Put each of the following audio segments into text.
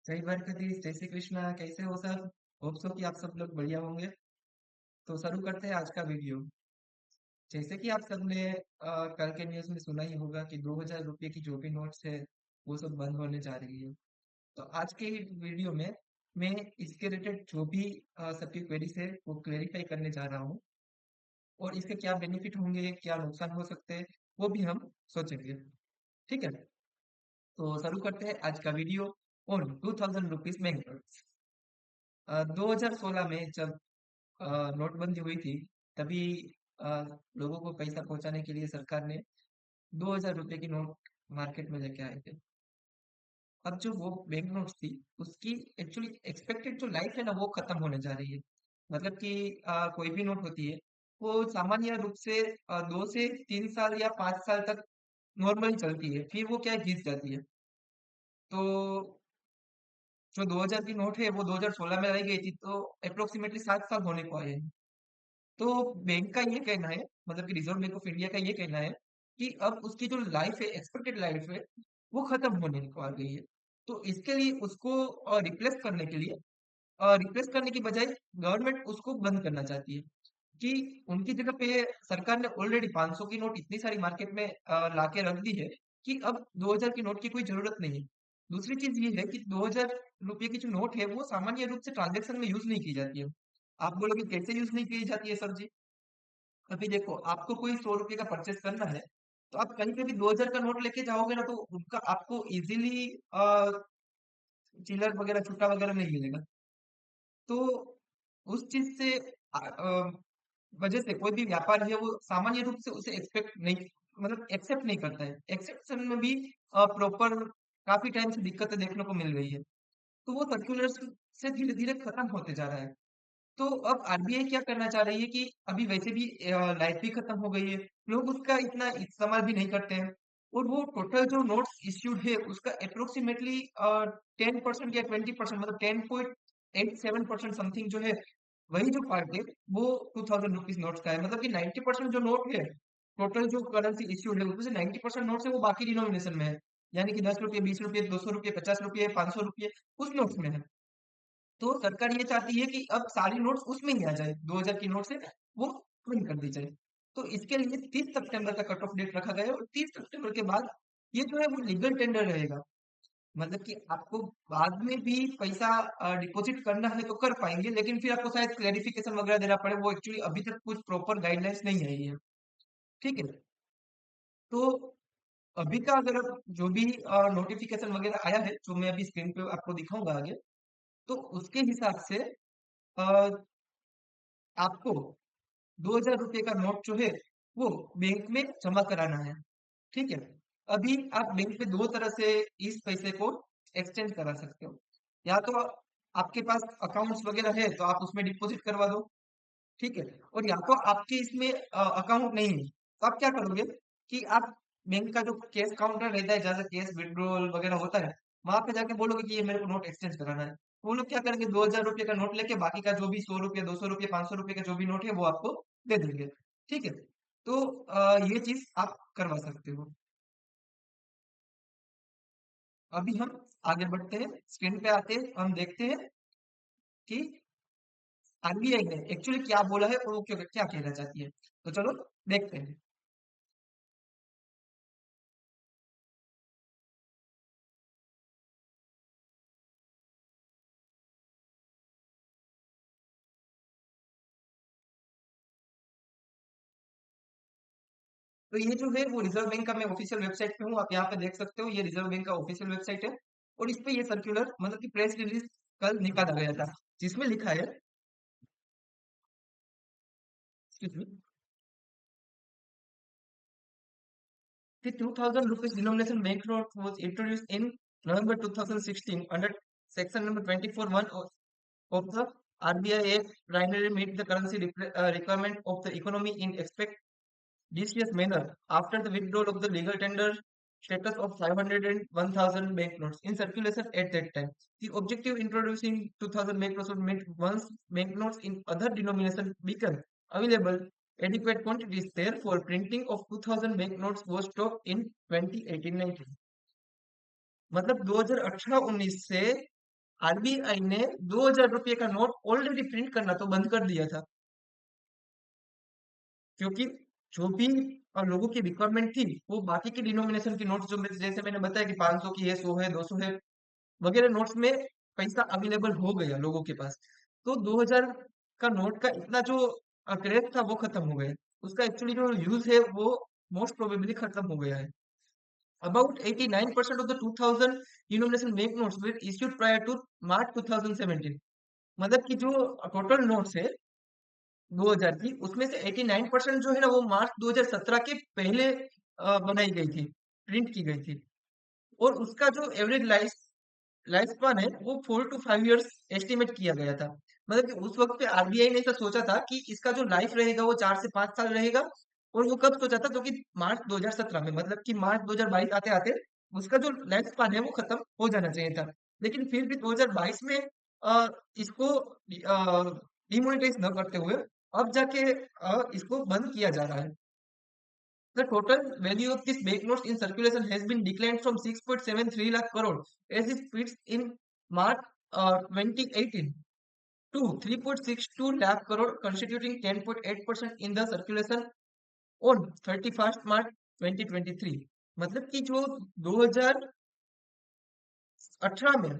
जय द्वारकाधीश, जय श्री कृष्णा। कैसे हो सब? होप सो कि आप सब लोग बढ़िया होंगे। तो शुरू करते हैं आज का वीडियो। जैसे कि आप सबने कल के न्यूज़ में सुना ही होगा कि 2000 रुपये की जो भी नोट्स है वो सब बंद होने जा रही है। तो आज के वीडियो में मैं इसके रिलेटेड जो भी सबकी क्वेरीज है वो क्लेरिफाई करने जा रहा हूँ, और इसके क्या बेनिफिट होंगे, क्या नुकसान हो सकते हैं, वो भी हम सोचेंगे। ठीक है, तो शुरू करते हैं आज का video on 2000 rupees bank notes. 2016 में जब नोटबंदी हुई थी, तभी अ, लोगों को पैसा पहुंचाने के लिए सरकार ने 2000 रुपए की नोट मार्केट में लेके आए थे। अब जो वो बैंक नोट्स थी, उसकी एक्चुअली एक्सपेक्टेड जो लाइफ है ना, वो खत्म होने जा रही है। मतलब कि कोई भी नोट होती है, वो सामान्य रूप से 2 से 3 साल या 5 साल तक नॉर्मली चलती है, फिर वो क्या है, घिस जाती है। तो जो 2000 की नोट है वो 2016 में लाई गई थी, तो अप्रोक्सीमेटली 7 साल होने को आए हैं। तो बैंक का ये कहना है, मतलब कि रिजर्व बैंक ऑफ इंडिया का ये कहना है कि अब उसकी जो लाइफ है, एक्सपेक्टेड लाइफ है, वो खत्म होने को आ गई है। तो इसके लिए उसको रिप्लेस करने की बजाय गवर्नमेंट उसको बंद करना चाहती है। कि उनकी जगह पे सरकार ने ऑलरेडी 500 की नोट इतनी सारी मार्केट में लाके रख दी है कि अब 2000 की नोट की कोई जरूरत नहीं है। दूसरी चीज ये है कि 2000 रुपये की जो नोट है वो सामान्य रूप से ट्रांजेक्शन में यूज नहीं की जाती है। आप बोलोगे कैसे यूज नहीं की जाती है सर जी? अभी देखो, आपको कोई 100 रुपये का परचेस करना है, तो आप कहीं पे भी 2000 का नोट लेके जाओगे ना, तो उनका आपको इजीली चिल्लर वगैरह छुट्टा वगैरह नहीं मिलेगा। तो उस चीज से वजह से कोई भी व्यापारी है वो सामान्य रूप से उसे एक्सपेक्ट नहीं, मतलब एक्सेप्ट नहीं करता है। एक्सेप्शन में भी प्रॉपर काफी टाइम से दिक्कतें देखने को मिल रही है। तो वो सर्कुलर से धीरे धीरे खत्म होते जा रहा है। तो अब आरबीआई क्या करना चाह रही है कि अभी वैसे भी लाइफ भी खत्म हो गई है, लोग उसका इतना इस्तेमाल भी नहीं करते हैं, और वो टोटल जो नोट्स इश्यूड है उसका अप्रोक्सीमेटली 10% या 20%, मतलब 10.87% समथिंग जो है, वही जो पार्ट है वो 2000 रुपीज नोट्स का है। मतलब कि 90% जो नोट है, टोटल जो करेंसी इश्यूड है उसमें से 90% नोट्स है वो बाकी डिनोमिनेशन में है। यानी कि 10 रुपये, 20 रुपये, 200 रुपये, 50 रुपये, 500 रुपये, उस नोट्स में है। तो सरकार ये चाहती है कि अब सारी नोट्स उसमें ही आ जाए, 2000 की नोट से वो बंद कर दी जाए। तो इसके लिए 30 सितंबर का कट ऑफ डेट रखा गया है, और 30 सितंबर के बाद ये जो है वो लीगल टेंडर रहेगा। मतलब कि आपको बाद में भी पैसा डिपॉजिट करना है तो कर पाएंगे, लेकिन फिर आपको शायद क्लेरिफिकेशन वगैरह देना पड़े, वो एक्चुअली अभी तक कुछ प्रॉपर गाइडलाइंस नहीं आई है। ठीक है, तो अभी का अगर आप जो भी नोटिफिकेशन वगैरह आया है, जो मैं अभी स्क्रीन पे आपको दिखाऊंगा आगे, तो उसके हिसाब से अ, आपको 2000 रुपये का नोट जो है वो बैंक में जमा कराना है। ठीक है, अभी आप बैंक में दो तरह से इस पैसे को एक्सचेंज करा सकते हो। या तो आपके पास अकाउंट्स वगैरह है तो आप उसमें डिपॉजिट करवा दो। ठीक है, और या तो आपके इसमें अकाउंट नहीं है, तो आप क्या करोगे कि आप बैंक का जो कैश काउंटर रहता है जहाँ से कैश विड्रॉल वगैरह होता है, वहां पे जाके बोलोगे कि ये मेरे को नोट एक्सचेंज कराना है। वो लोग क्या करेंगे, 2000 रुपये का नोट लेके बाकी का जो भी 100 रुपये, 200 रुपये, 500 रुपये का जो भी नोट है वो आपको दे देंगे। ठीक है, तो ये चीज आप करवा सकते हो। अभी हम आगे बढ़ते हैं, स्क्रीन पे आते हैं, हम देखते हैं कि आरबीआई ने एक्चुअली क्या बोला है और वो क्या क्या कहना चाहती है। तो चलो देखते हैं। तो ये जो है वो रिजर्व बैंक का, मैं ऑफिशियल वेबसाइट पे हूँ, आप यहाँ पे देख सकते हो, ये रिजर्व बैंक का ऑफिशियल वेबसाइट है। और इस पे ये सर्कुलर, मतलब कि प्रेस रिलीज कल निकाला गया था, जिसमें लिखा है, excuse me, कि 2000 rupees denomination banknote was introduced in November 2016 under section number 24(1) of the RBI Act, primarily meet the currency requirement of the economy in expeditious manner after the withdrawal of the legal tender status of 500 and 1000 banknotes in circulation at that time. The objective introducing 2000 banknotes would mean once banknotes in other denominations become available adequate quantities. Therefore, printing of 2000 banknotes was stopped in 2018-19। मतलब 2018-19 से RBI ने 2,000 रुपये का note already print करना तो बंद कर दिया था, क्योंकि जो भी लोगों की रिक्वायरमेंट थी वो बाकी के डिनोमिनेशन के नोट्स जो जैसे मैंने बताया कि 500 की है, 100 है, 200 है, वगैरह नोट्स में पैसा अवेलेबल हो गया लोगों के पास। तो 2000 का नोट का इतना जो क्रेज था वो खत्म हो गया। उसका एक्चुअली जो यूज है वो मोस्ट प्रोबेबली खत्म हो गया है। About 89% of the 2000 denomination banknotes were issued prior to March 2017। मतलब कि जो टोटल नोट्स है 2000 की, उसमें से 89% जो है ना वो मार्च 2017 के पहले बनाई गई थी, प्रिंट की गई थी। और उसका जो एवरेज लाइफ स्पान है वो 4 to 5 years एस्टिमेट किया गया था। मतलब कि उस वक्त पे आरबीआई ने ऐसा सोचा था कि इसका जो लाइफ रहेगा वो 4 से 5 साल रहेगा। और वो कब सोचा था, जो कि मार्च 2017 में, मतलब कि मार्च 2022 आते आते उसका जो लाइफ स्पान है वो खत्म हो जाना चाहिए था। लेकिन फिर भी 2022 में इसको डिमोनेटाइज न करते हुए अब जाके इसको बंद किया जा रहा है। The total value of these banknotes in circulation has been declined from 6.73 lakh crore as it fits in March 2018 to 3.62 lakh crore, constituting 10.8% in the circulation on 31st March 2023। मतलब कि जो 2018 में,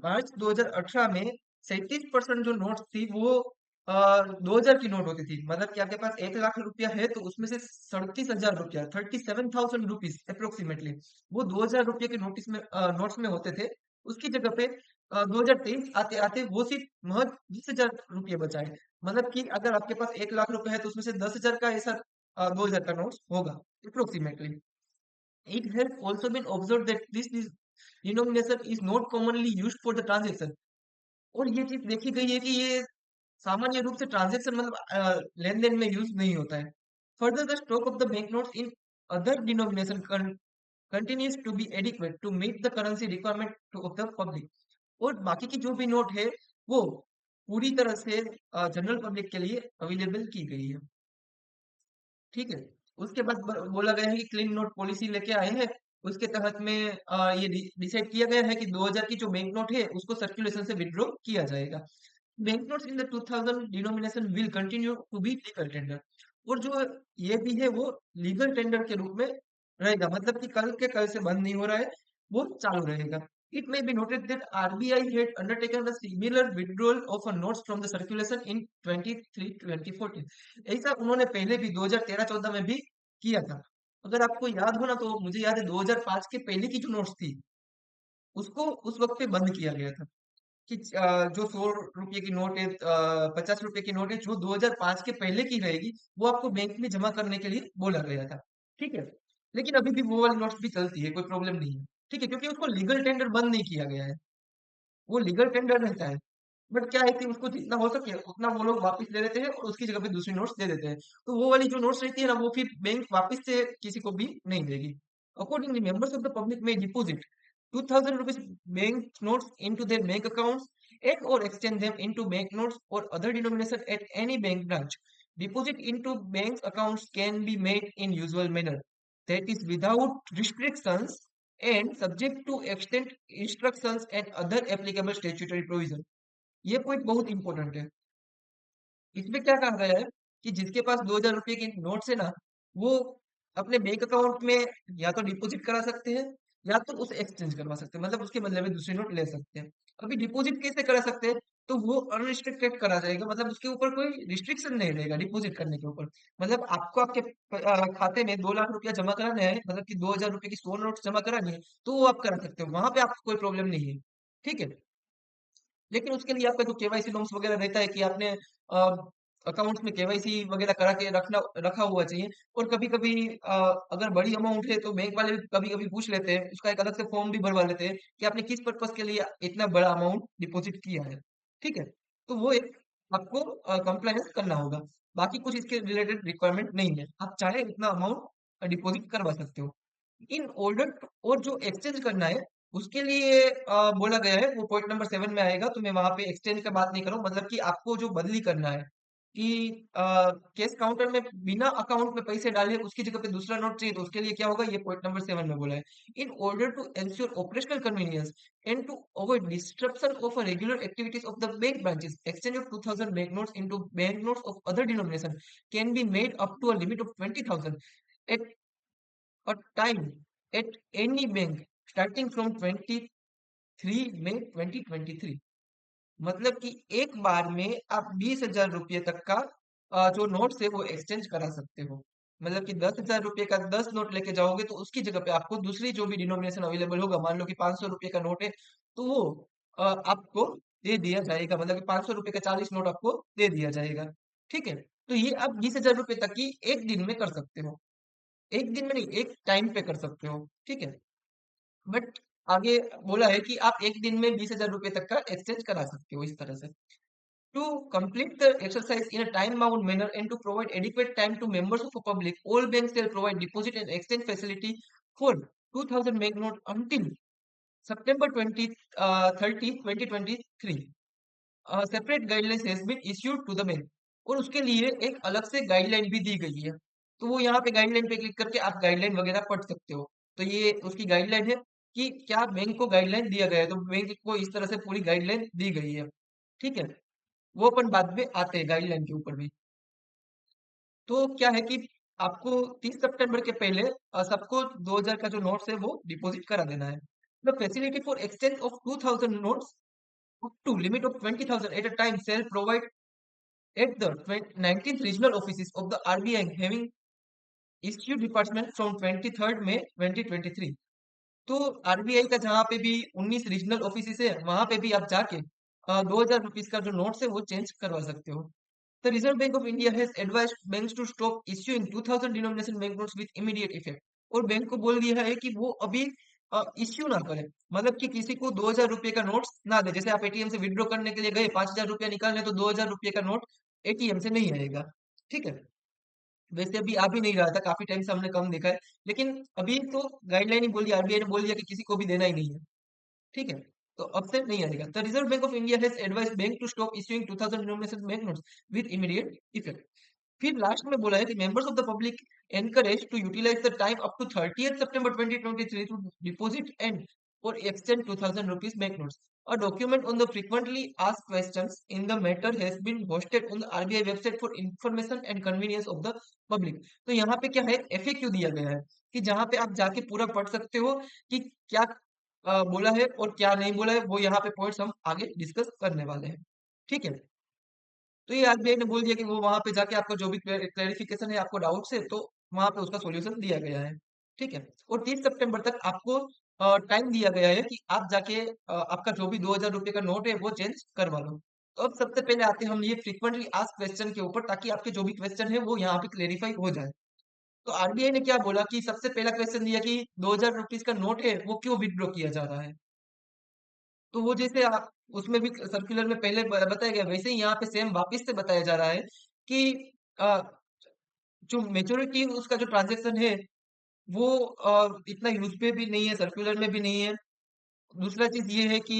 मार्च 2018 में 37% जो नोट्स थी वो 2000 की नोट होती थी। मतलब कि आपके पास 1 लाख रुपया है तो उसमें से 37,000 रुपया, 37,000 रुपीज अप्रोक्सीमेटली, वो 2000 रुपये के नोटिस में नोट्स में होते थे। उसकी जगह पे 2023 आते आते वो सिर्फ महज 20,000 रुपये बचा है। मतलब कि अगर आपके पास 1 लाख रुपए है तो उसमें से 10,000 का ऐसा 2000 का नोट्स होगा approximately. It has also been observed that this is denomination is not commonly used for the transaction। और ये चीज देखी गई है कि ये सामान्य रूप से ट्रांजैक्शन मतलब लेन देन में यूज नहीं होता है। Further the stock of the bank notes in other denomination continues to be adequate to meet the currency requirement of the public। और बाकी की जो भी नोट है वो पूरी तरह से जनरल पब्लिक के लिए अवेलेबल की गई है। ठीक है। उसके बाद बोला गया है कि क्लीन नोट पॉलिसी लेके आए हैं। उसके तहत में ये डिसाइड किया गया है कि 2000 की जो बैंक नोट है उसको सर्कुलेशन से विड्रॉ किया जाएगा। Bank notes in the 2000 denomination will continue to be legal tender. और जो ये भी है वो लीगल टेंडर के रूप में रहेगा, मतलब कि कल के कल से बंद नहीं हो रहा है, वो चालू रहेगा। It may be noted that RBI had undertaken a similar withdrawal of a notes from the circulation in 23-2014। ऐसा उन्होंने पहले भी 2013-14 में भी किया था। अगर आपको याद हो ना तो मुझे याद है 2005 के पहले की जो नोट्स थी उसको उस वक्त पे बंद किया गया था कि जो 100 रुपये की नोट है, 50 रुपये की नोट है, जो 2005 के पहले की रहेगी वो आपको बैंक में जमा करने के लिए बोला गया था। ठीक है। लेकिन अभी भी वो वाली नोट्स भी चलती है, कोई प्रॉब्लम नहीं है। ठीक है, क्योंकि उसको लीगल टेंडर बंद नहीं किया गया है, वो लीगल टेंडर रहता है। बट क्या है कि उसको जितना हो सके उतना वो लोग वापस ले लेते हैं और उसकी जगह पे दूसरी नोट्स दे देते हैं। तो वो वाली जो नोट्स रहती है ना वो फिर बैंक वापस से किसी को भी नहीं देगी। Accordingly members of the public में deposit 2000 rupees bank notes into their bank accounts and or exchange them into bank notes or other denomination at any bank branch। Deposit into bank accounts can be made in usual manner, that is without restrictions and subject to extent instructions and other applicable statutory provision। ये point बहुत important है। इसमें क्या कहा गया है कि जिसके पास 2000 रुपये की नोट्स है ना वो अपने बैंक अकाउंट में या तो डिपॉजिट करा सकते हैं या तो उसे एक्सचेंज करवा सकते हैं, मतलब उसके बदले में दूसरी नोट ले सकते हैं। अभी डिपॉजिट कैसे करा सकते हैं, तो वो अनरिस्ट्रिक्टेड करा जाएगा, मतलब उसके ऊपर कोई रिस्ट्रिक्शन नहीं रहेगा डिपॉजिट करने के ऊपर। मतलब आपको आपके खाते में 2 लाख रुपया जमा कराना है, मतलब कि 2000 रुपये की 100 नोट जमा करानी है तो वो आप करा सकते हो, वहां पे आपको कोई प्रॉब्लम नहीं है। ठीक है। लेकिन उसके लिए आपका जो केवाईसी नॉर्म्स वगैरह रहता है कि आपने अकाउंट्स में केवाईसी वगैरह करा के रखा हुआ चाहिए। और कभी कभी अगर बड़ी अमाउंट है तो बैंक वाले कभी कभी पूछ लेते हैं, उसका एक अलग से फॉर्म भी भरवा लेते हैं कि आपने किस पर्पस के लिए इतना बड़ा अमाउंट डिपॉजिट किया है। ठीक है। तो वो एक आपको कंप्लायंस करना होगा। बाकी कुछ इसके रिलेटेड रिक्वायरमेंट नहीं है, आप चाहे इतना अमाउंट डिपॉजिट करवा सकते हो। इन ऑर्डर और जो एक्सचेंज करना है उसके लिए बोला गया है, वो पॉइंट नंबर 7 में आएगा, तो मैं वहां पे एक्सचेंज का बात नहीं करूँ, मतलब कि आपको जो बदली करना है कि कैश काउंटर में बिना अकाउंट में पैसे डाले उसकी जगह पे दूसरा नोट चाहिए, तो उसके लिए क्या होगा, ये पॉइंट नंबर 7 में बोला है। In order to ensure operational convenience and to avoid disruption of regular activities of the bank branches, exchange of 2000 bank notes into bank notes of other denomination can be made up to a limit of 20,000 at a time at any bank starting from 23 May 2023। मतलब कि एक बार में आप 20,000 रुपये तक का जो note है वो एक्सचेंज करा सकते हो। मतलब कि 10,000 रुपये का 10 नोट लेके जाओगे तो उसकी जगह पे आपको दूसरी जो भी डिनोमिनेशन अवेलेबल होगा, मान लो कि 500 रुपये का नोट है, तो वो आपको दे दिया जाएगा। मतलब कि 500 रुपये का 40 नोट आपको दे दिया जाएगा। ठीक है, तो ये आप 20,000 रुपये तक की एक दिन में कर सकते हो। एक दिन में नहीं, एक टाइम पे कर सकते हो। ठीक है, बट आगे बोला है कि आप एक दिन में 20,000 रुपये तक का एक्सचेंज करा सकते हो इस तरह से। To complete the exercise in a time-bound manner and to provide adequate time to members of the public, all banks shall provide deposit and exchange facility for 2,000 banknote until September 30, 2023. Separate guidelines has been issued to the bank. और उसके लिए एक अलग से guideline भी दी गई है। तो वो यहाँ पे गाइडलाइन पे क्लिक करके आप गाइडलाइन वगैरह पढ़ सकते हो। तो ये उसकी गाइडलाइन है कि क्या बैंक को गाइडलाइन दिया गया है, तो बैंक को इस तरह से पूरी गाइडलाइन दी गई है। ठीक है, वो अपन बाद में आते हैं गाइडलाइन के ऊपर भी। तो क्या है कि आपको 30 सितंबर के पहले सबको 2000 का जो नोट्स है वो डिपॉजिट करा देना है। The facility for exchange of 2000 notes up to limit of 20,000 at a time shall provide at the 19th regional office of the RBI having issue department from 23 May 2023। तो आरबीआई का जहाँ पे भी 19 रीजनल ऑफिस है वहां पे भी आप जाके 2,000 रुपीज का जो नोट्स है वो चेंज करवा सकते हो। The Reserve Bank of India has advised banks to stop issuing 2000 denomination banknotes with immediate effect। और बैंक को बोल दिया है कि वो अभी इश्यू ना करे, मतलब कि किसी को 2,000 रुपये का नोट्स ना दे। जैसे आप एटीएम से विड्रॉ करने के लिए गए, 5,000 रुपया निकालने, तो 2,000 रुपये का नोट एटीएम से नहीं आएगा। ठीक है, वैसे अभी आ भी नहीं रहा था, काफी टाइम से हमने कम देखा है, लेकिन अभी तो गाइडलाइन ही बोल दिया, आरबीआई ने बोल दिया कि किसी को भी देना ही नहीं है। ठीक है, तो अब से नहीं आएगा। The Reserve Bank of India has advised bank to stop issuing 2000 denomination bank notes with immediate effect. फिर लास्ट में बोला है कि members of the public encourage to utilize the time up to 30th September 2023 to deposit and और exchange 2000 rupees banknotes। A document on the frequently asked questions in the matter has been hosted on the RBI website for information and convenience of the public। तो यहाँ पे क्या है, FAQ दिया गया है कि जहाँ पे आप जाके पूरा पढ़ सकते हो कि क्या बोला है और क्या नहीं बोला है। वो यहाँ पे पॉइंट्स हम आगे डिस्कस करने वाले हैं। ठीक है, तो ये आरबीआई ने बोल दिया कि वो वहां पे जाके आपका जो भी क्लेरिफिकेशन है, आपको डाउट्स है, तो वहां पे उसका सॉल्यूशन दिया गया है। ठीक है, और 30 सितंबर तक आपको टाइम दिया गया है कि आप जाके आपका जो भी 2,000 रुपये का नोट है वो चेंज करवा लो। तो अब सबसे पहले आते हैं हम ये फ्रीक्वेंटली आस्क क्वेश्चन के ऊपर, ताकि आपके जो भी क्वेश्चन है वो यहाँ पे क्लेरिफाई हो जाए। तो आरबीआई ने क्या बोला कि सबसे पहला क्वेश्चन दिया कि 2,000 रुपीज का नोट है वो क्यों विड्रॉ किया जा रहा है। तो वो जैसे आप उसमें भी सर्कुलर में पहले बताया गया, वैसे ही यहाँ पे सेम वापस से बताया जा रहा है कि अ, जो मेच्योरिटी उसका जो ट्रांजेक्शन है वो इतना यूज पे भी नहीं है, सर्कुलर में भी नहीं है। दूसरा चीज ये है कि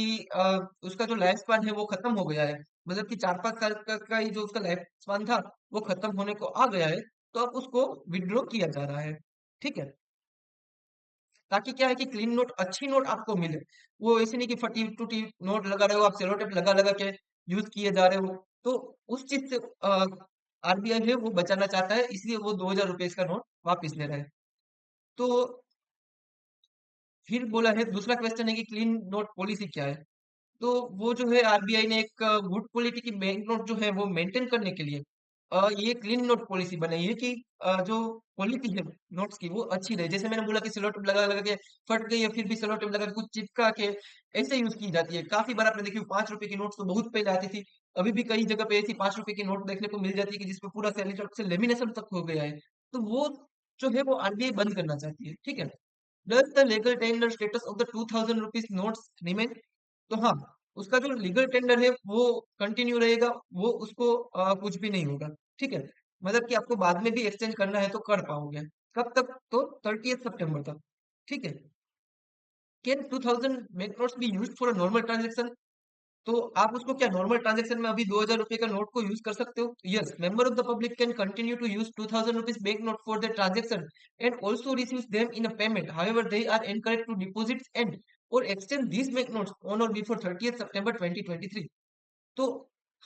उसका जो लाइफ स्पान है वो खत्म हो गया है। मतलब कि 4-5 साल का ही जो उसका लाइफ स्पान था वो खत्म होने को आ गया है। तो अब उसको विड्रॉ किया जा रहा है। ठीक है, ताकि क्या है कि क्लीन नोट, अच्छी नोट आपको मिले। वो ऐसे नहीं कि फटी टूटी नोट लगा रहे हो, आप सेलो टेप लगा लगा के यूज किए जा रहे हो। तो उस चीज से आरबीआई है वो बचाना चाहता है, इसलिए वो 2,000 रुपये का नोट वापिस ले रहा है। तो फिर बोला है, दूसरा क्वेश्चन है कि क्लीन नोट पॉलिसी क्या है। तो वो जो है आरबीआई ने एक गुड क्वालिटी की बैंक नोट जो है वो मेंटेन करने के लिए ये क्लीन नोट पॉलिसी बनाई है कि जो क्वालिटी है नोट्स की वो अच्छी रहे। जैसे मैंने बोला कि सेलो टेप लगा लगा के फट गई है, फिर भी सेलो टेप लगा के कुछ चिपका के ऐसे यूज की जाती है। काफी बार आपने देखी 5 रुपए की नोट तो बहुत पहले आती थी। अभी भी कई जगह पे ऐसी 5 रुपए की नोट देखने को मिल जाती है कि जिसपे पूरा सेलो टेप से लेमिनेशन तक हो गया है। तो वो जो है वो आरबीआई बंद करना चाहती है। ठीक है, Does the legal tender status of the 2000 rupees notes remain? तो हाँ, उसका जो लीगल टेंडर है वो कंटिन्यू रहेगा। वो उसको कुछ भी नहीं होगा। ठीक है, मतलब कि आपको बाद में भी एक्सचेंज करना है तो कर पाओगे। कब तक, तो 30th सितंबर तक। ठीक है, can 2000 bank notes be used for a normal transaction. तो आप उसको क्या नॉर्मल ट्रांजैक्शन में अभी 2000 रुपए का नोट को यूज कर सकते हो? Yes, member of the public can continue to use 2000 rupees bank note for the transaction and also receive them in a payment, however they are encourage to deposit and और exchange these bank notes on और before 30th September 2023। तो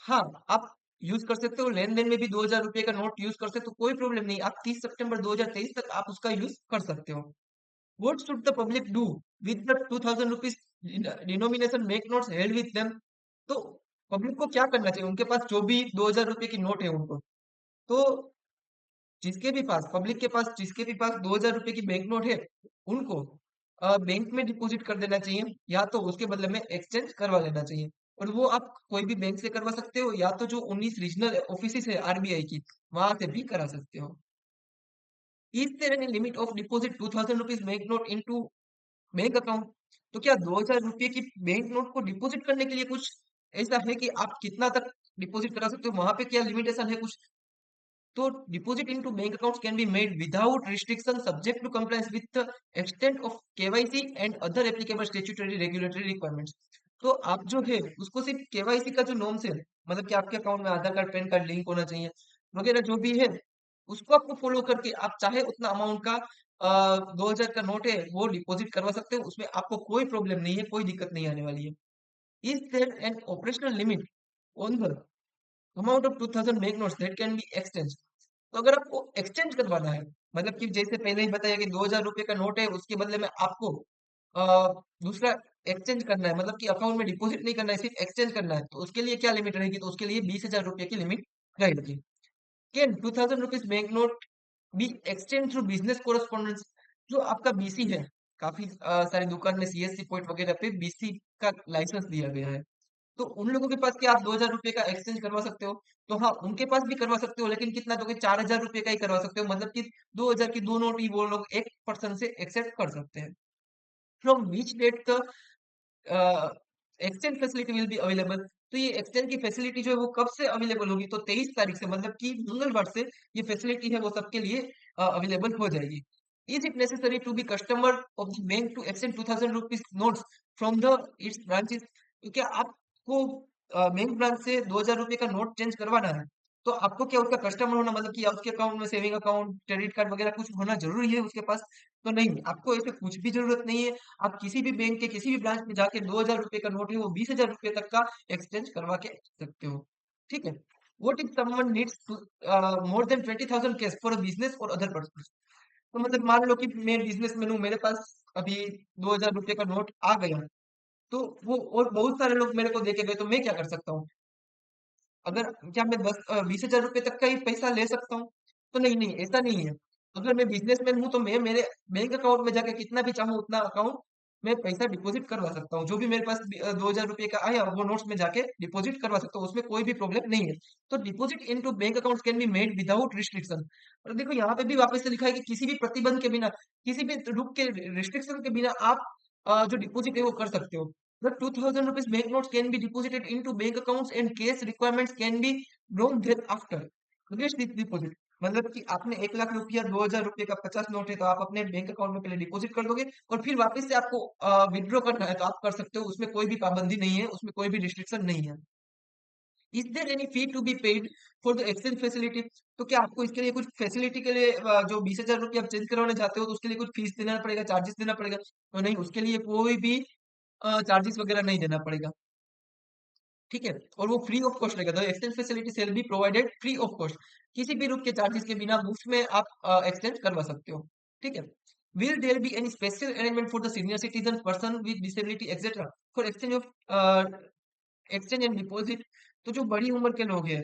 हाँ, आप use कर सकते हो, लेन then में भी 2000 रुपए का नोट यूज कर सकते हो, कोई प्रॉब्लम नहीं। आप 30 सितंबर 2023 तक आप उसका यूज कर सकते हो। What should the public do with the 2000 rupees denomination banknotes held with them? तो पब्लिक को क्या करना चाहिए उनके पास जो भी 2000 रुपए की नोट है उनको? तो जिसके भी पास पब्लिक के पास जिसके भी पास 2000 रुपए की बैंक नोट है उनको बैंक में डिपॉजिट कर देना चाहिए, या तो उसके बदले में एक्सचेंज करवा लेना चाहिए। और वो आप कोई भी बैंक से करवा सकते हो, या तो जो 19 रीजनल ऑफिस है आरबीआई की, वहां से भी करा सकते हो। Is there any limit of deposit 2000 rupees bank note into bank account? तो क्या 2000 रुपए की बैंक नोट को डिपॉजिट करने के लिए कुछ ऐसा है कि आप कितना तक डिपॉजिट करा सकते हो? वहां पे क्या लिमिटेशन है कुछ? तो deposit into bank accounts can be made without restriction subject to compliance with the extent of KYC and other applicable statutory regulatory requirements. तो आप जो है उसको सिर्फ केवाईसी का जो नॉर्म्स है, मतलब कि आपके अकाउंट में आधार कार्ड पैन कार्ड लिंक होना चाहिए वगैरह जो भी है, उसको आपको फॉलो करके आप चाहे उतना अमाउंट का 2000 का नोट है वो डिपॉजिट करवा सकते हो, उसमें आपको कोई प्रॉब्लम नहीं है, कोई दिक्कत नहीं आने वाली है। Is there an operational limit on the amount of 2000 bank notes that can be exchange? तो अगर आपको एक्सचेंज करवाना है, मतलब कि जैसे पहले ही बताया कि 2000 रुपए का नोट है उसके बदले में आपको दूसरा एक्सचेंज करना है, मतलब कि अकाउंट में डिपॉजिट नहीं करना है, सिर्फ एक्सचेंज करना है, तो उसके लिए क्या लिमिट रहेगी? तो उसके लिए 20,000 रुपए की लिमिट रहेगी। Can 2000 rupees bank note be exchange through business correspondence? जो आपका बीसी है, काफी सारी दुकान में सीएससी पॉइंट वगैरह पे बीसी का लाइसेंस दिया गया है, तो उन लोगों के पास क्या आप 2000 रुपए का एक्सचेंज करवा सकते हो? तो हाँ, उनके पास भी करवा सकते हो, लेकिन कितना दोगे? 4000 रुपए का ही करवा सकते हो, मतलब कि 2000 की दो नोट ही वो लोग एक पर्सन से एक्सेप्ट कर सकते हैं। From which date the exchange facility will be available? तो ये एक्सचेंज की फैसिलिटी जो है वो कब से अवेलेबल होगी? तो 23 तारीख से, मतलब कि मंगलवार से ये फैसिलिटी है वो सबके लिए अवेलेबल हो जाएगी। Is it necessary to be customer of the bank to exchange 2000 rupees notes from the its branches? तो क्या आपको बैंक ब्रांच से 2000 रुपए का नोट चेंज करवाना है, तो आपको क्या उसका कस्टमर होना, मतलब कि उसके अकाउंट में सेविंग अकाउंट, क्रेडिट कार्ड वगैरह कुछ होना जरूरी है उसके पास? तो नहीं, आपको ऐसे कुछ भी जरूरत नहीं है। आप किसी भी बैंक के किसी भी ब्रांच में जाके 2000 रुपए का नोट है वो 20,000 रुपए तक का एक्सचेंज करवा के सकते हो। ठीक है। What if someone needs to more than 20,000 cash for business और अदर पर्पज? तो मतलब मान लो कि मैं बिजनेसमैन हूँ, मेरे पास अभी 2000 रुपए का नोट आ गया, तो वो और बहुत सारे लोग मेरे को देके गए, तो मैं क्या कर सकता हूँ? अगर क्या मैं 20,000 रुपए तक का ही पैसा ले सकता हूँ? तो नहीं नहीं, ऐसा नहीं है। अगर मैं बिजनेसमैन हूँ तो मैं मेरे बैंक अकाउंट में जाके कितना भी चाहूँ उतना अकाउंट में पैसा डिपॉजिट करवा सकता हूँ, जो भी मेरे पास 2000 रुपए का आया वो नोट्स में जाके डिपॉजिट करवा सकता हूँ, उसमें कोई भी प्रॉब्लम नहीं है। तो deposit into bank account can be made without restriction. और देखो यहाँ पे भी वापस से लिखा है कि किसी भी प्रतिबंध के बिना, किसी भी रुक के, रिस्ट्रिक्शन के बिना आप जो डिपॉजिट है वो कर सकते हो। The 2000 rupees banknotes can be deposited into bank accounts and case requirements can be drawn thereafter against this deposit। मतलब कि आपने 1 लाख रुपया 2000 रुपये का 50 नोट है तो आप अपने बैंक अकाउंट में पहले डिपॉजिट कर दोगे, और फिर वापस से आपको विड्रॉ करना है तो आप कर सकते हो, उसमें कोई भी पाबंदी नहीं है, उसमें कोई भी रिस्ट्रिक्शन नहीं है। Is there any fee to be paid for the exchange facility? तो क्या आपको इसके लिए कुछ फैसिलिटी के लिए जो 20,000 रुपये आप चेंज करवाने जाते हो तो उसके लिए कुछ फीस देना पड़ेगा, चार्जेस देना पड़ेगा? तो नहीं, उसके लिए कोई भी चार्जेस वगैरह नहीं देना पड़ेगा। ठीक है, और वो फ्री ऑफ कॉस्ट रहेगा। The exchange facility shall be provided free of cost. किसी भी रुक के चार्जेस के बिना मुफ्त में आप एक्सचेंज करवा सकते हो। ठीक है। Will there be any special arrangement for the senior citizen, person with disability etcetera for exchange of exchange and deposit? तो जो बड़ी उम्र के लोग हैं,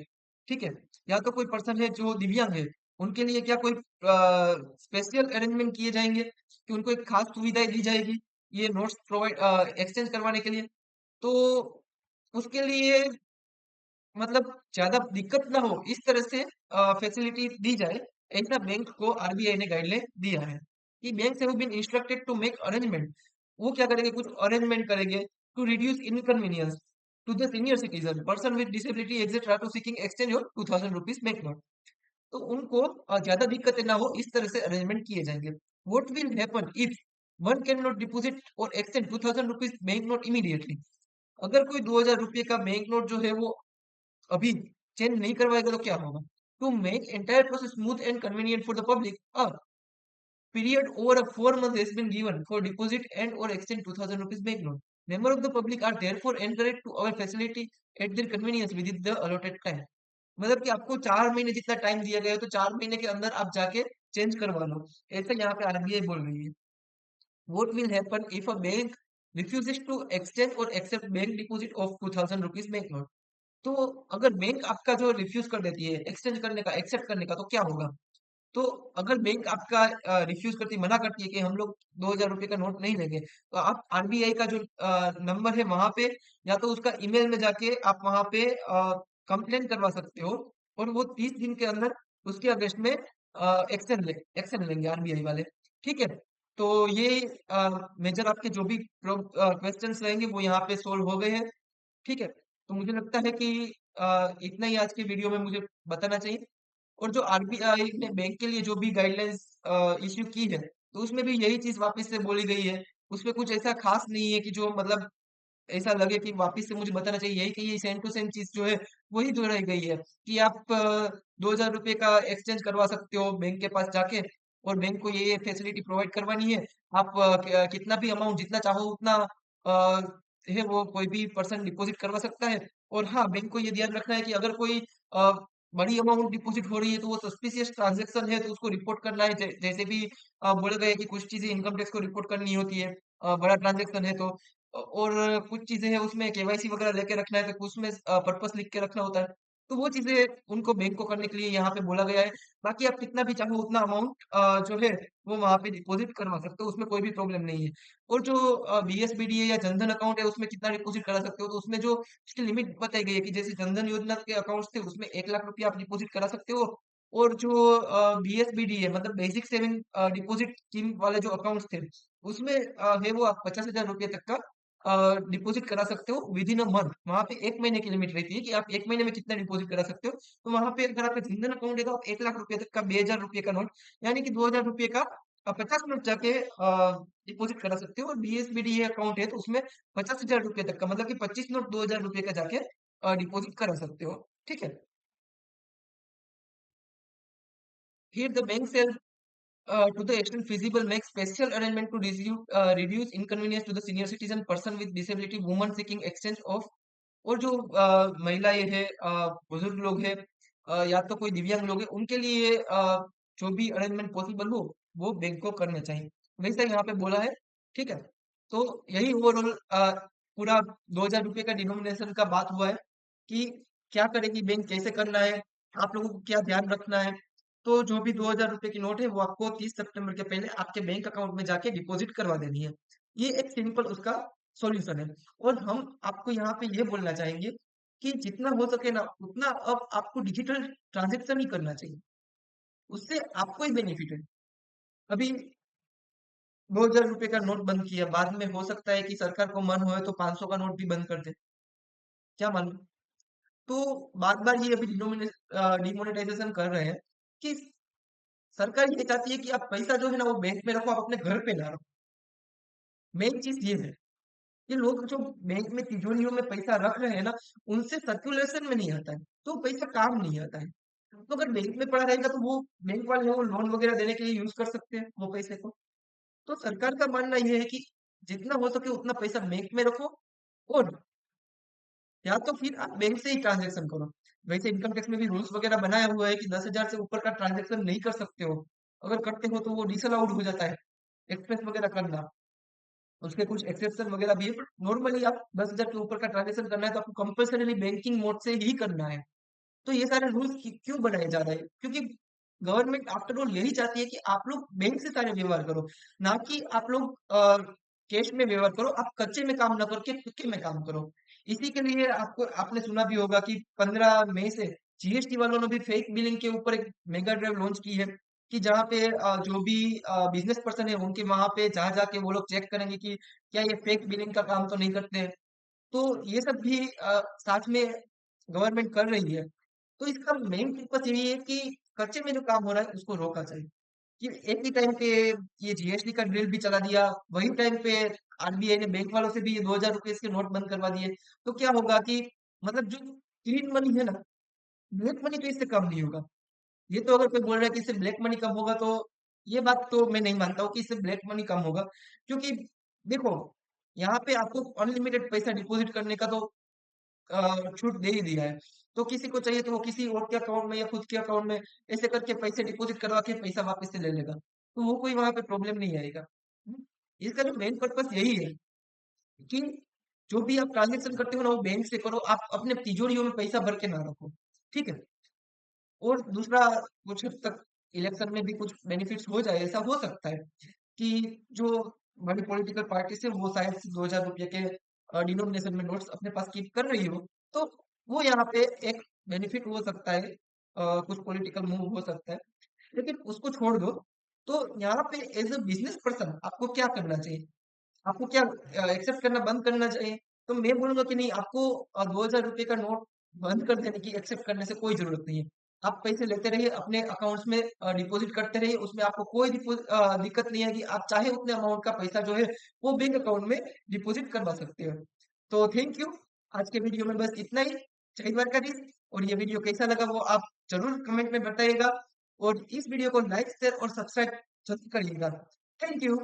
ठीक है, या तो कोई पर्सन है जो दिव्यांग है, उनके लिए क्या कोई स्पेशल अरेंजमेंट किए जाएंगे कि उनको एक खास सुविधाएं दी जाएगी ये नोट्स प्रोवाइड एक्सचेंज करवाने के लिए? तो उसके लिए मतलब ज्यादा दिक्कत ना हो इस तरह से फैसिलिटी दी जाए, ऐसा बैंक को आरबीआई ने गाइडलाइन दिया है कि bank have been instructed to make arrangement. वो क्या करेंगे? कुछ अरेंजमेंट करेंगे to reduce inconvenience to the senior citizen, person with disability etcetera to seeking exchange of 2000 rupees bank note. तो उनको ज्यादा दिक्कतें ना हो इस तरह से अरेंजमेंट किए जाएंगे। What will happen if one can not deposit और exchange 2000 rupees bank note immediately? अगर कोई 2000 रुपये का बैंक नोट जो है वो अभी चेंज नहीं करवाएगा तो क्या होगा? To make entire process smooth and convenient for the public, period over a 4 months has been given for deposit and or exchange 2000 rupees bank note. Member of the public are therefore encouraged to our facility at their convenience within the allotted time. मतलब कि आपको 4 महीने जितना time दिया गया है तो 4 महीने के अंदर आप जाके चेंज करवा लो, ऐसा यहाँ पे आरबीआई बोल रही है। What will happen if a bank refuses to exchange or accept bank deposit of 2000 rupees bank note? तो अगर बैंक आपका जो रिफ्यूज कर देती है एक्सचेंज करने का, एक्सेप्ट करने का, तो क्या होगा? तो अगर बैंक आपका रिफ्यूज करती, मना करती है कि हम लोग 2000 रुपये का नोट नहीं लेंगे, तो आप आरबीआई का जो नंबर है वहां पे, या तो उसका ईमेल में जाके आप वहां पे कंप्लेन करवा सकते हो, और वो 30 दिन के अंदर उसके अगेंस्ट में एक्शन लेंगे आरबीआई वाले। ठीक है, तो ये मेजर आपके जो भी क्वेश्चंस रहेंगे वो यहाँ पे सोल्व हो गए हैं। ठीक है, तो मुझे लगता है कि इतना ही आज की वीडियो में मुझे बताना चाहिए। और जो आरबीआई ने बैंक के लिए जो भी गाइडलाइंस इश्यू की है, तो उसमें भी यही चीज वापस से बोली गई है। उसमें कुछ ऐसा खास नहीं है कि जो मतलब ऐसा लगे कि वापस से मुझे बताना चाहिए, यही कि ये सेम टू सेम चीज जो है वही दोहराई गई है कि आप 2000 रुपये का एक्सचेंज करवा सकते हो बैंक के पास जाके, और बैंक को ये फैसिलिटी प्रोवाइड करवानी है। आप कितना भी अमाउंट जितना चाहो उतना अ, है वो कोई भी पर्सन डिपॉजिट करवा सकता है। और हाँ, बैंक को ये ध्यान रखना है कि अगर कोई अ, बड़ी अमाउंट डिपॉजिट हो रही है तो वो सस्पिशियस ट्रांजैक्शन है तो उसको रिपोर्ट करना है। जैसे भी बोला गया है कि कुछ चीजें इनकम टैक्स को रिपोर्ट करनी होती है, बड़ा ट्रांजैक्शन है तो। और कुछ चीजें हैं उसमें केवाईसी वगैरह लेके रखना है तो उसमें पर्पस लिख के रखना होता है। तो वो चीजें उनको बैंक को करने के लिए यहाँ पे बोला गया है। बाकी आप कितना भी चाहो उतना अमाउंट जो है वो वहां पे डिपॉजिट करवा सकते हो, उसमें कोई भी प्रॉब्लम नहीं है। और जो बीएसबीडीए या जनधन अकाउंट है उसमें कितना डिपॉजिट करा सकते हो, तो उसमें जो उसकी लिमिट बताई गई है कि जैसे जनधन योजना के अकाउंट थे उसमें 1 लाख रुपया आप डिपॉजिट करा सकते हो। और जो बीएसबीडीए मतलब बेसिक सेविंग डिपॉजिट स्कीम वाले जो अकाउंट्स थे उसमें है वो आप 50,000 रुपये तक का डिपॉजिट करा सकते हो विद इन अ मंथ। वहां पे 1 महीने की लिमिट रहती है कि आप 1 महीने में कितना डिपॉजिट करा सकते हो। तो वहां पे अगर आपका जनधन अकाउंट है तो आप 1 लाख रुपए तक का 2000 रुपये का नोट, यानी कि 2000 रुपये का 50 मिनट जाके डिपॉजिट करा सकते हो। और बीएसबीडीए अकाउंट है तो उसमें 50,000 रुपये तक का मतलब कि 25 नोट 2000 रुपये का जाके डिपॉजिट करा सकते हो। ठीक है, फिर the bank shall to the extent feasible make special arrangement to reduce inconvenience to the senior citizen person with disability woman seeking exchange of। और जो महिलाएं हैं, बुजुर्ग लोग हैं, या तो कोई दिव्यांग लोग हैं, उनके लिए जो भी अरेंजमेंट पॉसिबल हो वो बैंक को करना चाहिए, वैसा यहाँ पे बोला है। ठीक है, तो यही ओवरऑल पूरा 2000 रुपये का डिनोमिनेशन का बात हुआ है कि क्या करेगी बैंक, कैसे करना है, आप लोगों को क्या ध्यान रखना है। तो जो भी 2000 रुपये की नोट है वो आपको 30 सितंबर के पहले आपके बैंक अकाउंट में जाके डिपॉजिट करवा देनी है। ये एक सिंपल उसका सॉल्यूशन है। और हम आपको यहाँ पे ये बोलना चाहेंगे कि जितना हो सके ना उतना अब आपको डिजिटल ट्रांजेक्शन ही करना चाहिए, उससे आपको ही बेनिफिट है। अभी 2000 रुपये का नोट बंद किया, बाद में हो सकता है कि सरकार को मन होए तो 500 का नोट भी बंद कर दे, क्या मालूम। तो बार बार ये अभी डिमोनेटाइजेशन कर रहे हैं कि सरकार ये चाहती है कि आप पैसा जो है ना वो बैंक में रखो, आप अपने घर पे ना रखो। मेन चीज ये है, ये लोग जो बैंक में तिजोरियों में पैसा रख रहे हैं ना, उनसे सर्कुलेशन में नहीं आता है, तो पैसा काम नहीं आता है। तो अगर बैंक में पड़ा रहेगा तो वो बैंक वाले हैं वो लोन वगैरह देने के लिए यूज कर सकते हैं वो पैसे को। तो सरकार का मानना ये है कि जितना हो सके उतना पैसा बैंक में रखो, और या तो फिर आप बैंक से ही ट्रांजेक्शन करो। वैसे इनकम टैक्स में भी रूल्स वगैरह बनाया हुआ है कि 10,000 से ऊपर का ट्रांजेक्शन नहीं कर सकते हो, अगर करते हो तो वो डिसअलाउड हो जाता है एक्सप्रेस वगैरह करना। उसके कुछ एक्सेप्शन वगैरह भी है, बट नॉर्मली आप 10,000 के ऊपर का ट्रांजेक्शन करना है तो आपको कंपल्सरी बैंकिंग मोड से ही करना है। तो ये सारे रूल्स क्यों बनाए जा रहे हैं? क्योंकि गवर्नमेंट आफ्टर ऑल यही चाहती है कि आप लोग बैंक से सारे व्यवहार करो, ना कि आप लोग कैश में व्यवहार करो, आप कच्चे में काम ना करके पक्के में काम करो। इसी के लिए आपको आपने सुना भी होगा कि 15 मई से जीएसटी वालों ने भी फेक बिलिंग के ऊपर एक मेगा ड्राइव लॉन्च की है, कि जहाँ पे जो भी बिजनेस पर्सन है उनके वहां पे जहाँ जाके वो लोग चेक करेंगे कि क्या ये फेक बिलिंग का काम तो नहीं करते हैं। तो ये सब भी साथ में गवर्नमेंट कर रही है। तो इसका मेन पर्पस यही है कि कच्चे में जो काम हो रहा है उसको रोका जाए। कि एक ही टाइम पे ये जीएसटी का ड्रिल भी चला दिया, वही टाइम पे आरबीआई ने बैंक वालों से भी ये 2000 रुपए के नोट बंद करवा दिए। तो क्या होगा कि मतलब जो क्लीन मनी है ना, ब्लैक मनी तो इससे कम नहीं होगा। ये तो अगर कोई बोल रहा है कि इससे ब्लैक मनी कम होगा, तो ये बात तो मैं नहीं मानता हूँ कि इससे ब्लैक मनी कम होगा। क्योंकि देखो, यहाँ पे आपको अनलिमिटेड पैसा डिपॉजिट करने का तो छूट दे ही दिया है। तो किसी को चाहिए तो वो किसी और के अकाउंट में या खुद के अकाउंट में ऐसे करके पैसे डिपॉजिट करवा के पैसा वापस से ले लेगा, तो वो कोई वहां पे प्रॉब्लम नहीं आएगा। हम्म, इसका जो मेन पर्पस यही है कि जो भी आप ट्रांजेक्शन करते हो ना, वो बैंक से करो, आप अपने तिजोरियों में पैसा भर के ना रखो। ठीक है। और दूसरा, कुछ हद तक इलेक्शन में भी कुछ बेनिफिट्स हो जाए, ऐसा हो सकता है कि जो बड़ी पॉलिटिकल पार्टी से वो शायद से 2000 रुपये के डिनोमिनेशन में नोट्स अपने पास कीप कर रही हो, तो वो यहाँ पे एक बेनिफिट हो सकता है, कुछ पॉलिटिकल मूव हो सकता है। लेकिन उसको छोड़ दो, तो यहाँ पे एज अ बिजनेस पर्सन आपको क्या करना चाहिए? आपको क्या एक्सेप्ट करना बंद करना चाहिए? तो मैं बोलूंगा कि नहीं, आपको 2000 रुपये का नोट बंद कर देने की, एक्सेप्ट करने से कोई जरूरत नहीं है। आप पैसे लेते रहिए, अपने अकाउंट्स में डिपॉजिट करते रहिए, उसमें आपको कोई दिक्कत नहीं है कि आप चाहे उतने अमाउंट का पैसा जो है वो बैंक अकाउंट में डिपॉजिट करवा सकते हो। तो थैंक यू। आज के वीडियो में बस इतना ही। जय द्वारकाधीश। और ये वीडियो कैसा लगा वो आप जरूर कमेंट में बताइएगा। और इस वीडियो को लाइक शेयर और सब्सक्राइब जरूर करिएगा। Thank you.